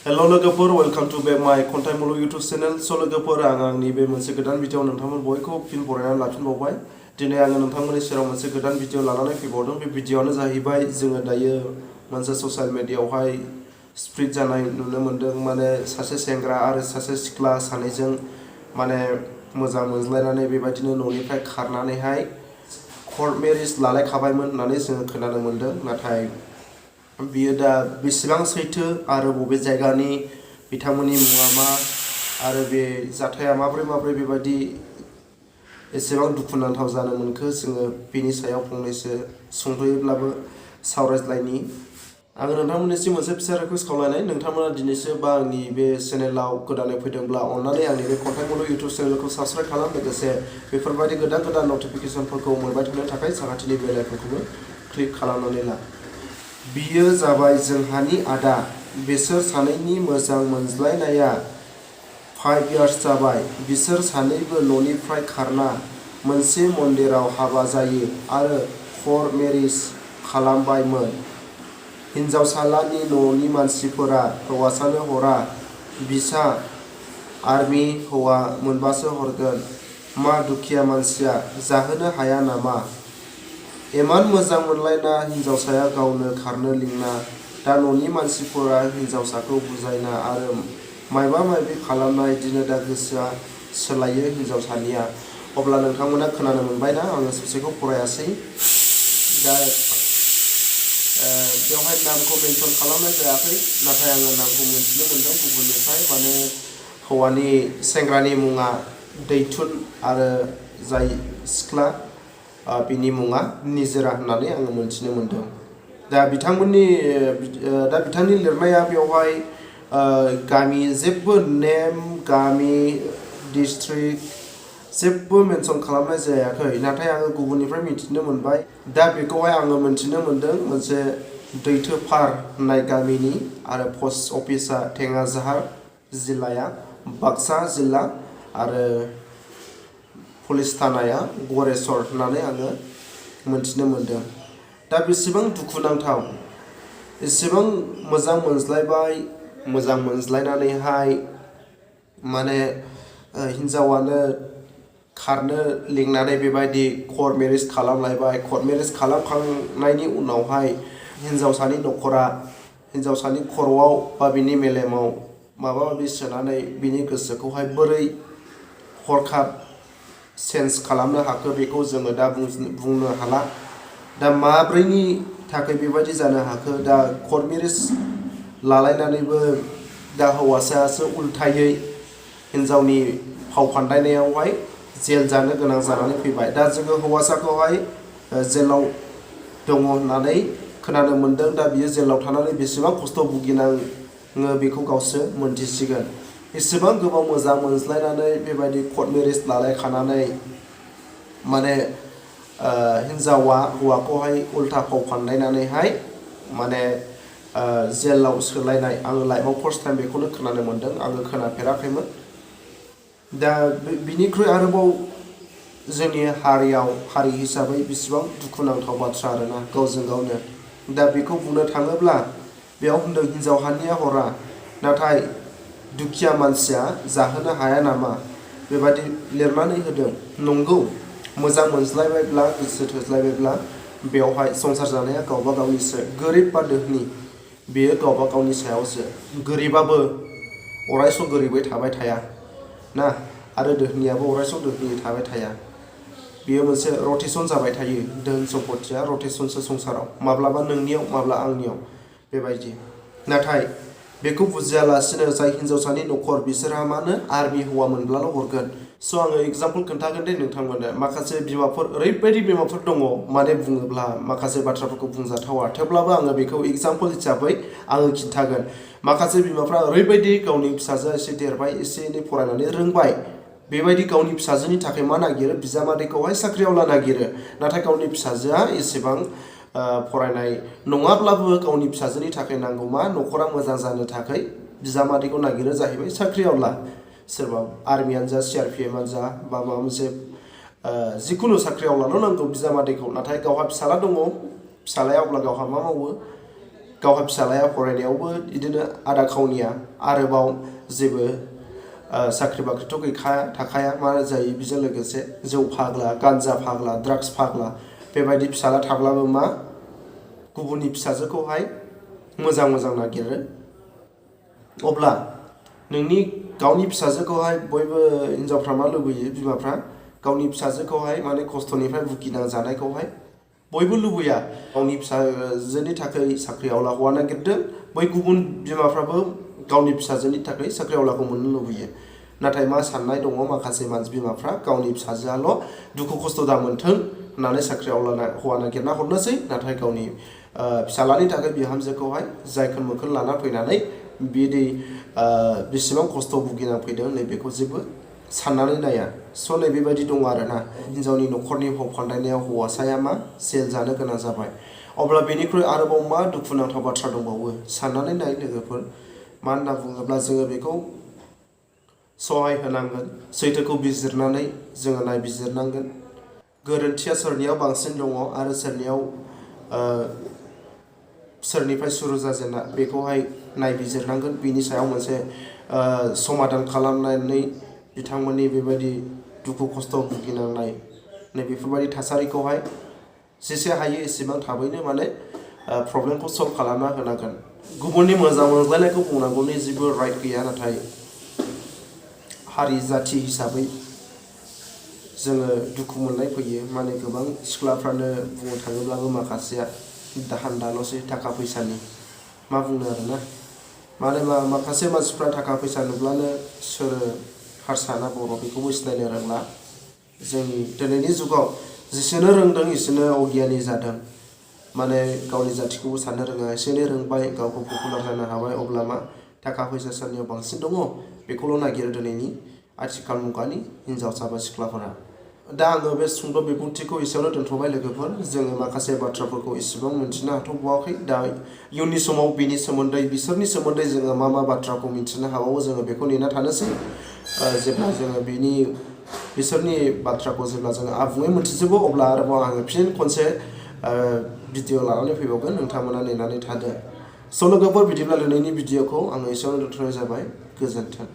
Hello लोगोफोर welcome to back माय खन्थाइमुलुग YouTube channel स लोगोफोर आंनि बे मोनसे गोदान भिडिअ नोंथांमोन बयखौ फिन बरायनानै लाफिनबावबाय दिनै आङो नोंथांमोननि सेराव मोनसे गोदान भिडिअ लानानै फैबावदों बे भिडिअआनो जाहैबाय जोङो दायो मोनसे ससियेल मिडियायावहाय स्प्लिट जानाय नुनो मोन्दों माने सासे सेंग्रा आरो सासे सिख्ला सानैजों माने मोजां मोनज्लायनानै बेबायदिनो न'निफ्राय खारनानैहाय कर्ट मेरिज लालायखाबायमोन होननानै जोङो खोनानो मोन्दों नाथाय बियो दा बेसेबां सैथो आरो बबे जायगानि बिथांमोननि मुङा मा आरो बे जाथाया माब्रै बेबायदि एसेबां दुखुनांथाव जानो मोनखो जोङो बेनि सायाव फंनैसो सुंद'यैब्लाबो सावरायज्लायनि आङो नोंथांमोननिसिम मोनसे फिसा रिकुवेस्ट खावलायनाय नोंथांमोना दिनैसो बा आंनि बे चेनेलाव गोदानै फैदोंब्ला अन्नानै आंनि बे खन्थाइमुलुग YouTube चेनेलखौ साबस्क्राइब खालाम लोगोसे बेफोरबायदि गोदान नटिफिकेसनफोरखौ मोनबाय थानो थाखाय साखाथिनि बेल आइकनखौबो क्लिक खालामनानै ला बियो जाबाय जोंहानि आदा बिसोर सानैनि मोजां मोनज्लायनाया 5 इयार्स जाबाय बिसोर सानैबो न'निफ्राय खारना मोनसे मन्दिराव हाबा जायो आरो कर्ट मेरिज खालामबायमोन हिनजावसालानि न'नि मानसिफोरा हौवासानो हरा बिसा आर्मि हौवा मोनबासो हरगोन मा दुखिया मानसिया जाहोनो हाया नामा एमान मोजां मोनलायना हिनजावसाया गावनो खारनो लिंना दा न'नि मानसिफोरा हिनजावसाखौ बुजायना आरो मायबा मायबि खालामना इदिनो दा गोसोआ सोलायो हिनजावसानिया अब्ला नोंथांमोना खोनानो मोनबायना आङो ससेखौ फरायासै दा बेवहाय नामखौ मेनसन खालामनाय जायाखै नाथाय आङो नामखौ मोनथिनो मोन्दों गुबुननिफ्राय माने हौवानि सेंग्रानि मुङा दैथुन आरो जाय सिख्ला बिनि मुङा निजोरा होननानै आङो मोनथिनो मोन्दों दा बिथांनि लिरनाया बेवहाय गामि जेबो नेम गामि डिस्ट्रिक्ट जेबो मेनसन खालामनाय जायाखै नाथाय आङो गुबुननिफ्राय मिथिनो मोनबाय दा बेखौहाय आङो मोनथिनो मोन्दों मोनसे दैथोफार होननाय गामिनि आरो पस्ट अफिसा टेङाजाहार जिल्लाया बाक्सा जिल्ला आरो पुलिस थानाया गरेस्वर होननानै आङो मोनथिनो मोन्दों दा बेसेबां दुखुनांथाव एसेबां मोजां मोनज्लायबाय मोजां मोनज्लायनानैहाय माने हिन्जावानो खारनो लिंनानै बेबायदि कर्ट मेरिज खालामलायबाय कर्ट मेरिज खालामखांनायनि उनावहाय हिन्जावसानि न'खरा हिन्जावसानि खर'आव बा बिनि मेलेमाव माबा माबि सोनानै बिनि गोसोखौहाय बोरै हरखाब चेन्ज खालामनो हाखो बेखौ जोङो दा बुंनो हाला दा माब्रैनि थाखाय बेबायदि जानो हाखो दा कर्ट मेरिज लालायनानैबो दा हौवासायासो उल्थायै हिन्जावनि फाव फान्दायनायावहाय जेल जानो गोनां जानानै फैबाय दा जोङो हौवासाखौहाय जेलाव दङ होननानै खोनानो मोन्दों दा बियो जेलाव थानानै बेसेबां खस्थ' भुगिनाङो बेखौ गावसो मोनथिसिगोन एसेबां गोबाव मोजां मोनज्लायनानै बेबायदि कर्ट मेरिज लालायखानानै माने हिन्जावा हौवाखौहाय उल्था फाव फान्दायनानैहाय माने जेलाव सोलायनाय आङो लाइफआव फार्स्ट टाइम बेखौनो खोनानो मोन्दों आङो खोनाफेराखैमोन दा बिनिख्रुइ आरोबाव जोंनि हारि हिसाबै बेसेबां दुखुनांथाव बाथ्रा आरोना गावजों गावनो दा बेखौ बुंनो थाङोब्ला बेयाव होनदों हिन्जावहानिया हरा नाथाय दुखिया मानसिया जाहोनो हाया नामा बेबादि लिरनानै होदों नंगौ मोजां मोनज्लायबायब्ला गोसो थोज्लायबायब्ला बेवहाय संसार जानाया गावबा गावनिसो गोरिब बा दोहोनि बेयो गावबा गावनि सायावसो गोरिबाबो अरायसम गोरिबै थाबाय थाया ना आरो दोहोनियाबो अरायसम दोहोनि थाबाय थाया बेयो मोनसे रटेसन जाबाय थायो धोन सम्पथिया रटेसनसो संसाराव माब्लाबा नोंनियाव माब्ला आंनियाव बेबायदि नाथाय बेखौ बुजियालासिनो जाय हिन्जावसानि न'खर बिसोरहा मानो आर्मि हौवा मोनब्लाल' हरगोन स' आङो एग्जाम्पल खोन्थागोन दे नोंथांमोननो माखासे बिमाफोर ओरैबायदि बिमाफोर दङ माने बुङोब्ला माखासे बाथ्राफोरखौ बुंजाथावा थेवब्लाबो आङो बेखौ एग्जाम्पल हिसाबै आङो खिन्थागोन माखासे बिमाफ्रा ओरैबायदि गावनि फिसाजोआ एसे देरबाय एसे एनै फरायनानै रोंबाय बेबायदि गावनि फिसाजोनि थाखाय मा नागिरो बिजामादैखौहाय साख्रिआवला नागिरो नाथाय गावनि फिसाजोआ एसेबां फरायनाय नङाब्लाबो गावनि फिसाजोनि थाखाय नांगौ मा न'खरा मोजां जानो थाखाय बिजामादैखौ नागिरो जाहैबाय साख्रिआवला सोरबा आर्मियानो जा CRPFआनो जा बा माबा मोनसे जिखुनु साख्रिआवलाल' नांगौ बिजामादैखौ नाथाय गावहा फिसाला दङ फिसालाया अब्ला गावहा मा मावो गावहा फिसालाया फरायनायावबो बिदिनो आदा खावनिया आरोबाव जेबो साख्रि बाख्रिथ' गैखाया थाखाया मा जायो बेजों लोगोसे जौ फाग्ला गान्जा फाग्ला ड्राग्स फाग्ला बेबायदि फिसाला थाब्लाबो मा गुबुननि फिसाजोखौहाय मोजां नागिरो अब्ला नोंनि गावनि फिसाजोखौहाय बयबो हिनजावफ्रा मा लुबैयो बिमाफ्रा गावनि फिसाजोखौहाय माने खस्थ'निफ्राय भुगिनांजानायखौहाय बयबो लुबैया गावनि फिसाजोनि थाखाय साख्रि आवला हौवा नागिरदों बै गुबुन बिमाफ्राबो गावनि फिसाजोनि थाखाय साख्रि आवलाखौ मोननो लुबैयो नाथाय मा साननाय दङ माखासे मानसि बिमाफ्रा गावनि फिसाजोआल' दुखु खस्थ' दा मोनथों होननानै साख्रि आवला हौवा नागिरना हरनोसै नाथाय गावनि फिसालानि थाखाय बिहामजोखौहाय जायखोन मोखोन लाना फैनानै बिदि बेसेबां खस्थ' भुगिनांफैदों नैबेखौ जेबो साननानै नाया स' नैबेबायदि दङ आरोना हिनजावनि न'खरनि फाव फान्दायनायाव हौवासाया मा जेल जानो गोनां जाबाय अब्ला बेनिख्रुइ आरोबाव मा दुखुनांथाव बाथ्रा दंबावो साननानै नाय लोगोफोर मा होनना बुङोब्ला जोङो बेखौ सहाय होनांगोन सैथोखौ बिजिरनानै जोङो नायबिजिरनांगोन गोरोन्थिया सोरनियाव बांसिन दङ आरो सोरनिफ्राय सुरु जाजेना बेखौहाय नायबिजिरनांगोन बिनि सायाव मोनसे समाधान खालामनानै बिथांमोननि बेबायदि दुखु खस्थ' भुगिनांनाय नैबेफोरबायदि थासारिखौहाय जेसे हायो एसेबां थाबैनो माने प्रब्लेमखौ सल्भ खालामना होनांगोन गुबुननि मोजां मोनज्लायनायखौ बुंनांगौनि जेबो राइट गैया नाथाय हारि जाथि हिसाबै जोङो दुखु मोननाय फैयो माने गोबां सिख्लाफ्रानो बुंनो थाङोब्लाबो माखासेया दाहानदाल'सै थाखा फैसानि मा बुंनो आरोना मानो होनबा माखासे मानसिफ्रा थाखा फैसा नुब्लानो सोर हारसा ना बर' बेखौबो सिनायनो रोंला जोंनि दिनैनि जुगाव जेसेनो रोंदों एसेनो अगियानि जादों माने गावनि जाथिखौबो साननो रोङा एसे एनै रोंबाय गावखौ पपुलार जानो हाबाय अब्ला मा थाखा फैसा सोरनियाव बांसिन दङ बेखौल' नागिरो दिनैनि आथिखाल मुगानि हिनजावसा बा सिख्लाफोरा दा आङो बे सुंद' बिबुंथिखौ एसेयावनो दोनथ'बाय लोगोफोर जोङो माखासे बाथ्राफोरखौ एसेबां मिन्थिनो हाथ'बावाखै दा इयुननि समाव बिनि सोमोन्दै बिसोरनि सोमोन्दै जोङो मा बाथ्राखौ मिन्थिनो हाबावो जोङो बेखौ नेना थानोसै जेब्ला जोङो बिसोरनि बाथ्राखौ जेब्ला जोङो आबुङै मिन्थिजोबो अब्ला आरोबाव आङो फिन खनसे भिडिअ लानानै फैबावगोन नोंथांमोना नेनानै थादो स' लोगोफोर बिदिब्ला दिनैनि भिडिअखौ आङो एसेयावनो दोनथ'नाय जाबाय गोजोन्थों